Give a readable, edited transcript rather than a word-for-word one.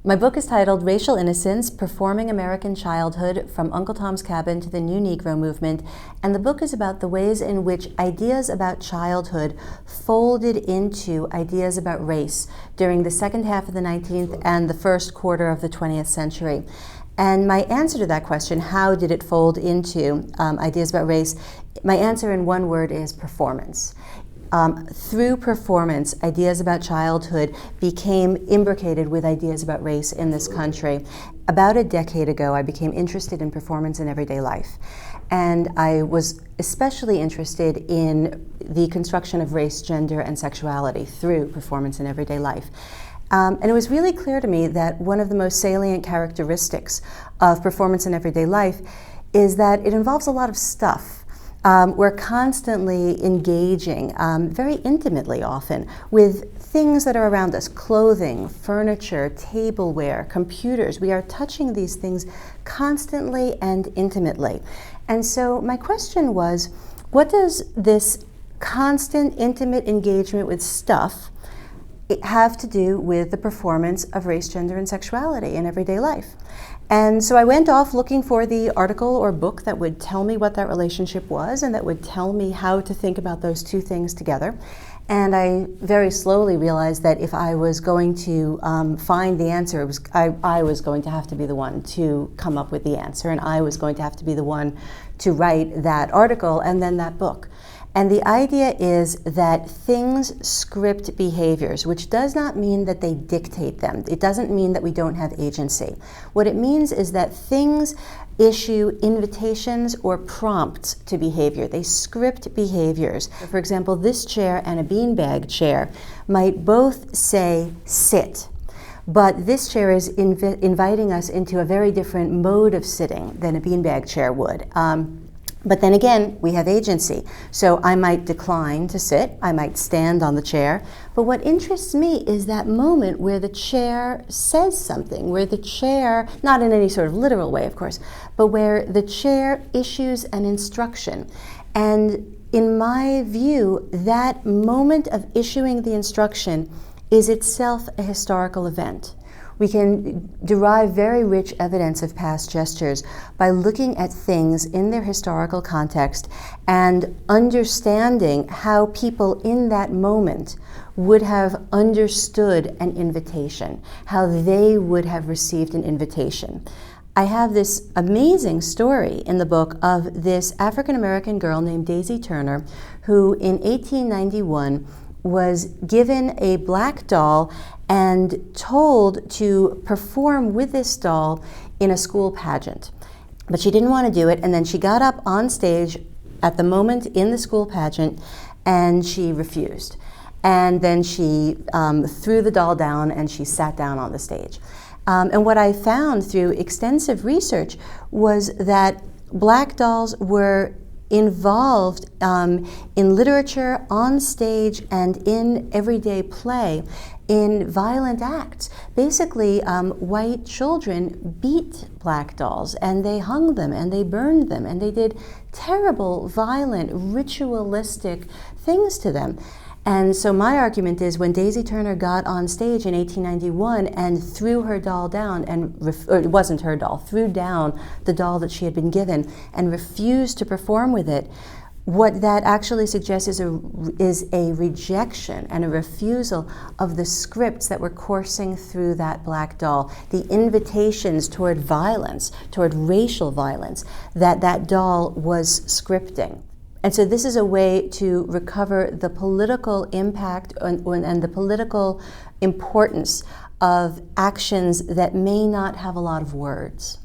My book is titled Racial Innocence, Performing American Childhood from Uncle Tom's Cabin to the New Negro Movement, and the book is about the ways in which ideas about childhood folded into ideas about race during the second half of the 19th and the first quarter of the 20th century. And my answer to that question, how did it fold into ideas about race, my answer in one word is performance. Through performance, ideas about childhood became imbricated with ideas about race in this country. About a decade ago, I became interested in performance in everyday life. And I was especially interested in the construction of race, gender, and sexuality through performance in everyday life. And it was really clear to me that one of the most salient characteristics of performance in everyday life is that it involves a lot of stuff. We're constantly engaging, very intimately often, with things that are around us: clothing, furniture, tableware, computers. We are touching these things constantly and intimately. And so my question was, what does this constant, intimate engagement with stuff have to do with the performance of race, gender, and sexuality in everyday life? And so I went off looking for the article or book that would tell me what that relationship was and that would tell me how to think about those two things together. And I very slowly realized that if I was going to find the answer, I was going to have to be the one to come up with the answer, and I was going to have to be the one to write that article and then that book. And the idea is that things script behaviors, which does not mean that they dictate them. It doesn't mean that we don't have agency. What it means is that things issue invitations or prompts to behavior. They script behaviors. For example, this chair and a beanbag chair might both say sit, but this chair is inviting us into a very different mode of sitting than a beanbag chair would. But then again, we have agency. So I might decline to sit, I might stand on the chair, but what interests me is that moment where the chair says something, where the chair, not in any sort of literal way, of course, but where the chair issues an instruction. And in my view, that moment of issuing the instruction is itself a historical event. We can derive very rich evidence of past gestures by looking at things in their historical context and understanding how people in that moment would have understood an invitation, how they would have received an invitation. I have this amazing story in the book of this African-American girl named Daisy Turner, who in 1891 was given a black doll and told to perform with this doll in a school pageant. But she didn't want to do it, and then she got up on stage at the moment in the school pageant and she refused. And then she threw the doll down and she sat down on the stage. And what I found through extensive research was that black dolls were involved in literature, on stage, and in everyday play in violent acts. Basically, white children beat black dolls, and they hung them, and they burned them, and they did terrible, violent, ritualistic things to them. And so my argument is when Daisy Turner got on stage in 1891 and threw her doll down, or it wasn't her doll, threw down the doll that she had been given and refused to perform with it, what that actually suggests is a rejection and a refusal of the scripts that were coursing through that black doll, the invitations toward violence, toward racial violence, that doll was scripting. And so this is a way to recover the political impact and the political importance of actions that may not have a lot of words.